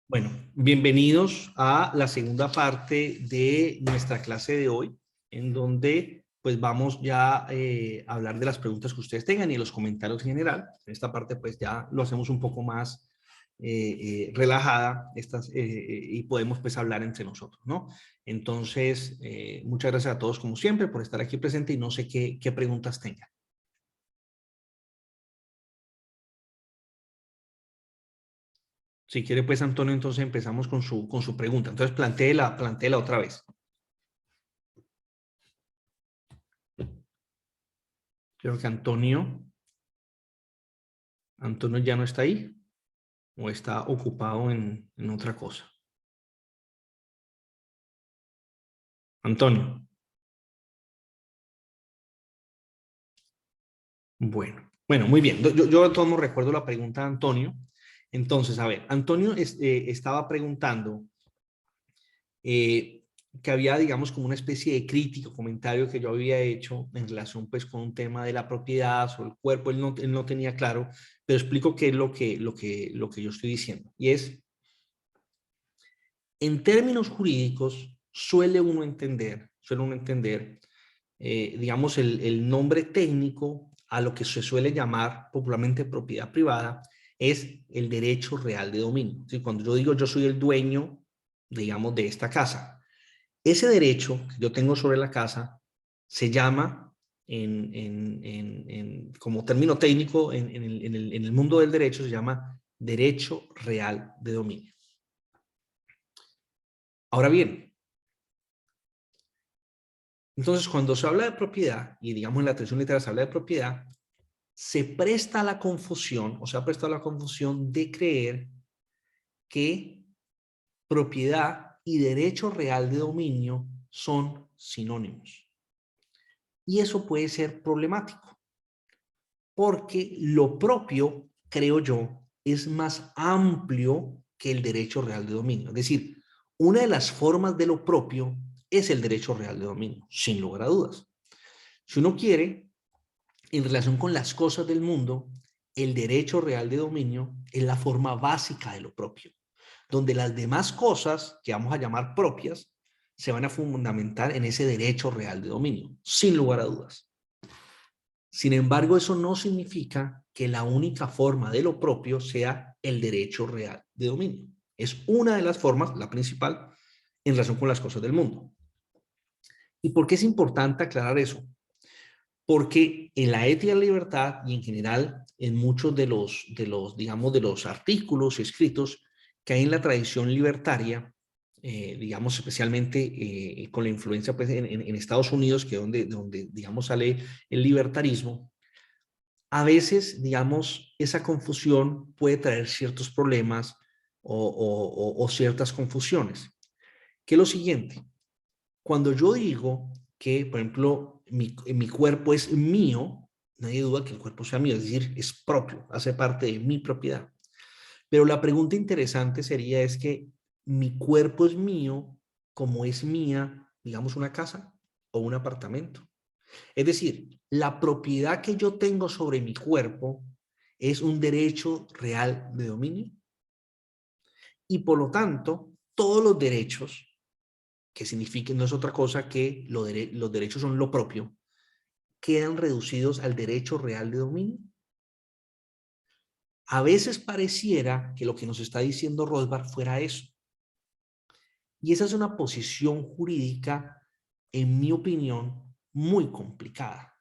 Bueno, bienvenidos a la segunda parte de nuestra clase de hoy, en donde pues vamos ya a hablar de las preguntas que ustedes tengan y los comentarios en general. En esta parte pues ya lo hacemos un poco más relajada y podemos pues hablar entre nosotros, ¿no? Entonces, muchas gracias a todos como siempre por estar aquí presente y no sé qué preguntas tengan. Si quiere pues Antonio, entonces empezamos con su pregunta. Entonces plantéela otra vez. Creo que Antonio ya no está ahí o está ocupado en otra cosa. Antonio. Bueno, muy bien. Yo de todos modos recuerdo la pregunta de Antonio. Entonces, a ver, Antonio estaba preguntando eh, que había, digamos, como una especie de crítico, comentario que yo había hecho en relación, pues, con un tema de la propiedad, sobre el cuerpo. Él no tenía claro, pero explico qué es lo que yo estoy diciendo. Y es, en términos jurídicos, suele uno entender digamos, el nombre técnico a lo que se suele llamar popularmente propiedad privada es el derecho real de dominio. ¿Sí? Cuando yo digo yo soy el dueño, digamos, de esta casa, ese derecho que yo tengo sobre la casa se llama, como término técnico en el mundo del derecho, se llama derecho real de dominio. Ahora bien, entonces cuando se habla de propiedad, y digamos en la tradición literaria se habla de propiedad, se presta a la confusión, o se ha prestado a la confusión de creer que propiedad y derecho real de dominio son sinónimos. Y eso puede ser problemático, porque lo propio, creo yo, es más amplio que el derecho real de dominio. Es decir, una de las formas de lo propio es el derecho real de dominio, sin lugar a dudas. Si uno quiere, en relación con las cosas del mundo, el derecho real de dominio es la forma básica de lo propio, donde las demás cosas que vamos a llamar propias se van a fundamentar en ese derecho real de dominio, sin lugar a dudas. Sin embargo, eso no significa que la única forma de lo propio sea el derecho real de dominio. Es una de las formas, la principal, en relación con las cosas del mundo. ¿Y por qué es importante aclarar eso? Porque en la ética de la libertad y en general en muchos digamos, de los artículos escritos que hay en la tradición libertaria, digamos, especialmente con la influencia pues, en Estados Unidos, que es donde, digamos, sale el libertarismo, a veces, digamos, esa confusión puede traer ciertos problemas o ciertas confusiones. Que es lo siguiente, cuando yo digo que, por ejemplo, mi cuerpo es mío, nadie duda que el cuerpo sea mío, es decir, es propio, hace parte de mi propiedad. Pero la pregunta interesante sería es que mi cuerpo es mío como es mía, digamos, una casa o un apartamento. Es decir, la propiedad que yo tengo sobre mi cuerpo es un derecho real de dominio y por lo tanto, todos los derechos que significa, no es otra cosa que los derechos son lo propio, quedan reducidos al derecho real de dominio. A veces pareciera que lo que nos está diciendo Rothbard fuera eso. Y esa es una posición jurídica, en mi opinión, muy complicada.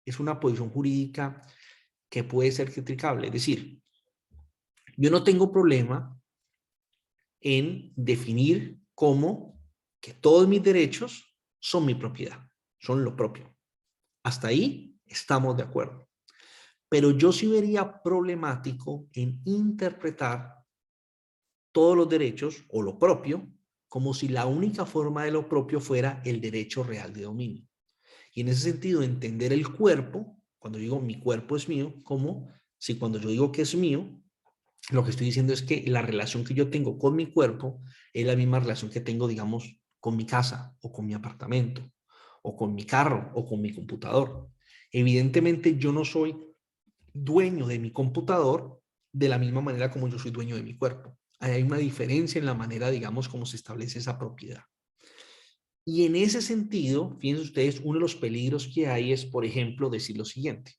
Es una posición jurídica que puede ser criticable. Es decir, yo no tengo problema en definir cómo que todos mis derechos son mi propiedad, son lo propio. Hasta ahí estamos de acuerdo. Pero yo sí vería problemático en interpretar todos los derechos o lo propio como si la única forma de lo propio fuera el derecho real de dominio. Y en ese sentido, entender el cuerpo, cuando digo mi cuerpo es mío, como si cuando yo digo que es mío, lo que estoy diciendo es que la relación que yo tengo con mi cuerpo es la misma relación que tengo, digamos, con mi casa o con mi apartamento o con mi carro o con mi computador. Evidentemente yo no soy dueño de mi computador de la misma manera como yo soy dueño de mi cuerpo. hay una diferencia en la manera, digamos, como se establece esa propiedad. Y en ese sentido, fíjense ustedes, uno de los peligros que hay es, por ejemplo, decir lo siguiente.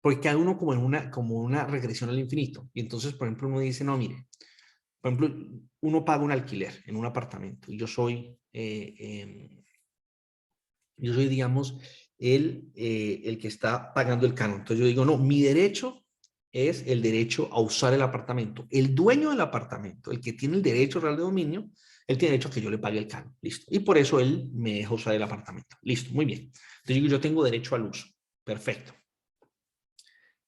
Porque hay uno como una regresión al infinito. Y entonces, por ejemplo, uno dice, no, mire, por ejemplo, uno paga un alquiler en un apartamento y yo soy, digamos, el que está pagando el canon. Entonces yo digo, no, mi derecho es el derecho a usar el apartamento. El dueño del apartamento, el que tiene el derecho real de dominio, él tiene derecho a que yo le pague el canon. Listo. Y por eso él me deja usar el apartamento. Listo, muy bien. Entonces digo, yo tengo derecho al uso. Perfecto.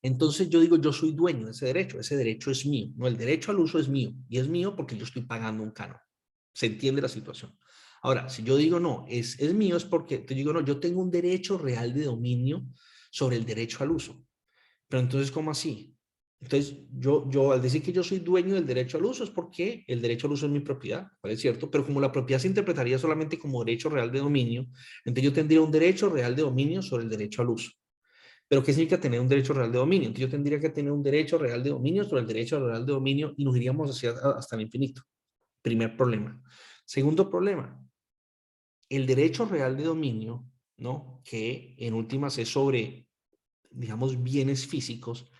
Entonces yo digo, yo soy dueño de ese derecho es mío, no, el derecho al uso es mío, y es mío porque yo estoy pagando un canon. ¿Se entiende la situación? Ahora, si yo digo no, es mío, es porque yo digo no, yo tengo un derecho real de dominio sobre el derecho al uso. Pero entonces, ¿cómo así? Entonces, yo al decir que yo soy dueño del derecho al uso es porque el derecho al uso es mi propiedad, ¿vale? Es cierto, pero como la propiedad se interpretaría solamente como derecho real de dominio, entonces yo tendría un derecho real de dominio sobre el derecho al uso. Pero ¿qué significa tener un derecho real de dominio? Entonces yo tendría que tener un derecho real de dominio sobre el derecho real de dominio y nos iríamos hasta el infinito. Primer problema. Segundo problema, el derecho real de dominio, ¿no? Que en últimas es sobre, digamos, bienes físicos.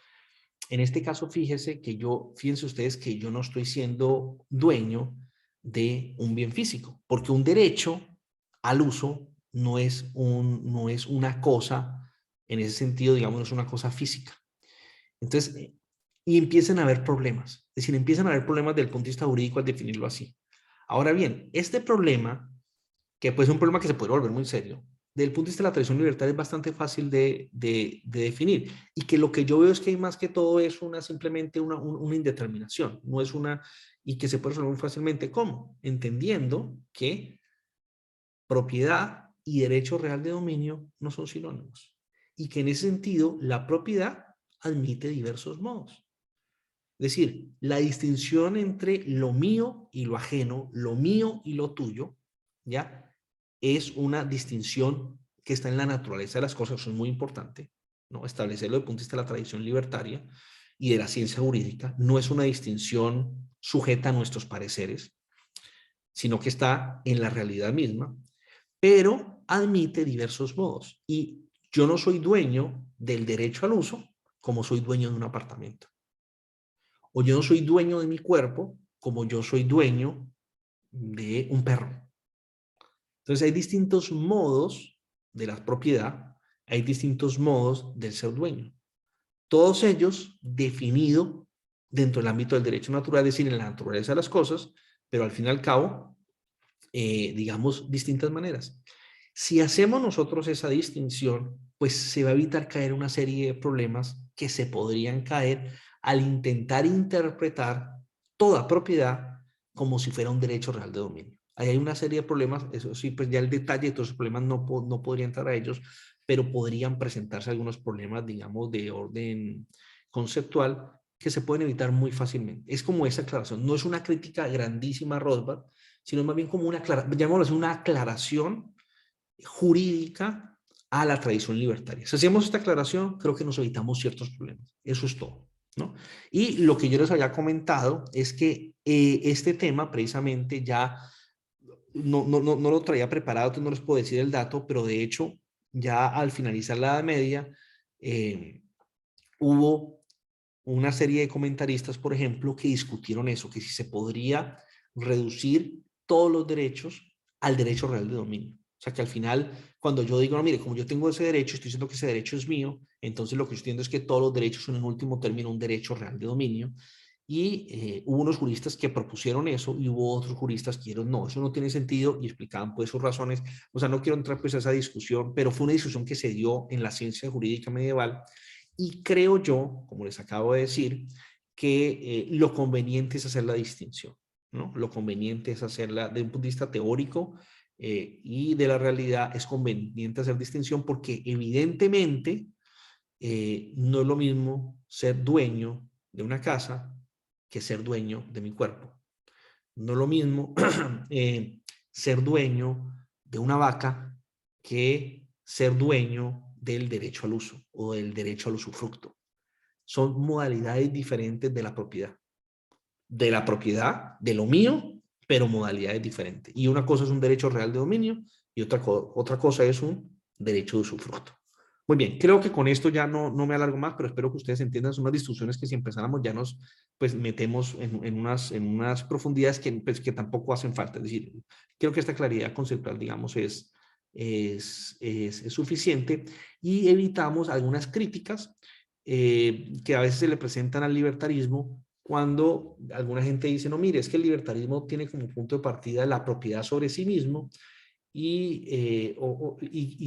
En este caso, fíjense ustedes que yo no estoy siendo dueño de un bien físico, porque un derecho al uso no es una cosa, en ese sentido, digamos, no es una cosa física. Entonces, y empiezan a haber problemas. Es decir, empiezan a haber problemas desde el punto de vista jurídico al definirlo así. Ahora bien, este problema, que puede ser un problema que se puede volver muy serio, desde el punto de vista de la tradición libertaria es bastante fácil de definir. Y que lo que yo veo es que hay más que todo es simplemente una indeterminación, no es y que se puede resolver muy fácilmente. ¿Cómo? Entendiendo que propiedad y derecho real de dominio no son sinónimos. Y que en ese sentido la propiedad admite diversos modos. Es decir, la distinción entre lo mío y lo ajeno, lo mío y lo tuyo, ¿ya? Es una distinción que está en la naturaleza de las cosas, eso es muy importante, ¿no? Establecerlo desde el punto de vista de la tradición libertaria y de la ciencia jurídica, no es una distinción sujeta a nuestros pareceres, sino que está en la realidad misma, pero admite diversos modos. Y yo no soy dueño del derecho al uso como soy dueño de un apartamento. O yo no soy dueño de mi cuerpo como yo soy dueño de un perro. Entonces hay distintos modos de la propiedad, hay distintos modos del ser dueño. Todos ellos definidos dentro del ámbito del derecho natural, es decir, en la naturaleza de las cosas, pero al fin y al cabo, digamos, distintas maneras. Si hacemos nosotros esa distinción, pues se va a evitar caer en una serie de problemas que se podrían caer al intentar interpretar toda propiedad como si fuera un derecho real de dominio. Ahí hay una serie de problemas, eso sí, pues ya el detalle de todos esos problemas no podría entrar a ellos, pero podrían presentarse algunos problemas, digamos, de orden conceptual que se pueden evitar muy fácilmente. Es como esa aclaración, no es una crítica grandísima a Rothbard, sino más bien como una aclaración jurídica a la tradición libertaria. Si hacemos esta aclaración, creo que nos evitamos ciertos problemas. Eso es todo, ¿no? Y lo que yo les había comentado es que este tema precisamente ya no lo traía preparado, entonces no les puedo decir el dato, pero de hecho ya al finalizar la Edad Media hubo una serie de comentaristas, por ejemplo, que discutieron eso, que si se podría reducir todos los derechos al derecho real de dominio. O sea, que al final, cuando yo digo, no, mire, como yo tengo ese derecho, estoy diciendo que ese derecho es mío, entonces lo que estoy diciendo es que todos los derechos son en último término un derecho real de dominio. Y hubo unos juristas que propusieron eso y hubo otros juristas que dijeron, no, eso no tiene sentido y explicaban pues sus razones. O sea, no quiero entrar pues a esa discusión, pero fue una discusión que se dio en la ciencia jurídica medieval y creo yo, como les acabo de decir, que lo conveniente es hacer la distinción, ¿no? Lo conveniente es hacerla desde un punto de vista teórico y de la realidad es conveniente hacer distinción porque evidentemente no es lo mismo ser dueño de una casa que ser dueño de mi cuerpo. No es lo mismo ser dueño de una vaca que ser dueño del derecho al uso o del derecho al usufructo. Son modalidades diferentes de la propiedad. de la propiedad, de lo mío, pero modalidades diferentes. Y una cosa es un derecho real de dominio y otra cosa es un derecho de usufructo. Muy bien, creo que con esto ya no me alargo más, pero espero que ustedes entiendan, son unas discusiones que si empezáramos ya nos pues metemos en unas profundidades que, pues, que tampoco hacen falta. Es decir, creo que esta claridad conceptual, digamos, es suficiente y evitamos algunas críticas que a veces se le presentan al libertarismo cuando alguna gente dice, no, mire, es que el libertarismo tiene como punto de partida la propiedad sobre sí mismo y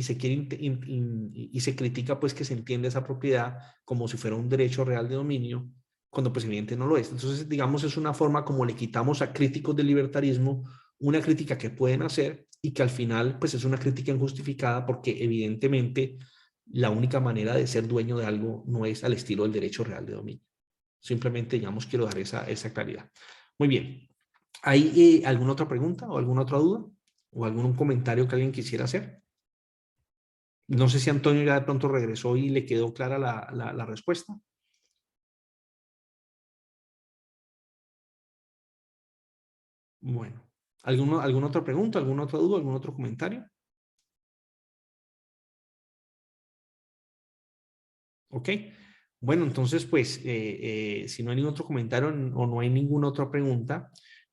se quiere y se critica pues que se entiende esa propiedad como si fuera un derecho real de dominio, cuando pues evidentemente no lo es. Entonces, digamos, es una forma como le quitamos a críticos del libertarismo una crítica que pueden hacer y que al final pues es una crítica injustificada porque evidentemente la única manera de ser dueño de algo no es al estilo del derecho real de dominio. Simplemente, digamos, quiero dar esa claridad. Muy bien. ¿Hay alguna otra pregunta o alguna otra duda? ¿O algún comentario que alguien quisiera hacer? No sé si Antonio ya de pronto regresó y le quedó clara la respuesta. Bueno, ¿alguna otra pregunta, alguna otra duda, algún otro comentario? Ok. Bueno, entonces, pues, si no hay ningún otro comentario o no hay ninguna otra pregunta,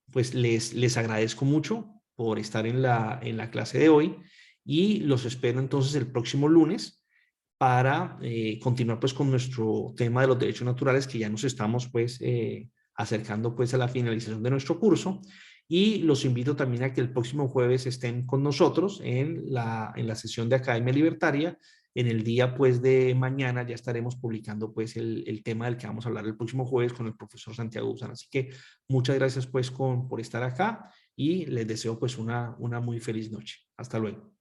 pues les agradezco mucho por estar en la clase de hoy y los espero entonces el próximo lunes para continuar pues con nuestro tema de los derechos naturales que ya nos estamos pues acercando pues a la finalización de nuestro curso y los invito también a que el próximo jueves estén con nosotros en la sesión de Academia Libertaria. En el día pues de mañana ya estaremos publicando pues el tema del que vamos a hablar el próximo jueves con el profesor Santiago Guzán. Así que muchas gracias pues por estar acá y les deseo pues una muy feliz noche. Hasta luego.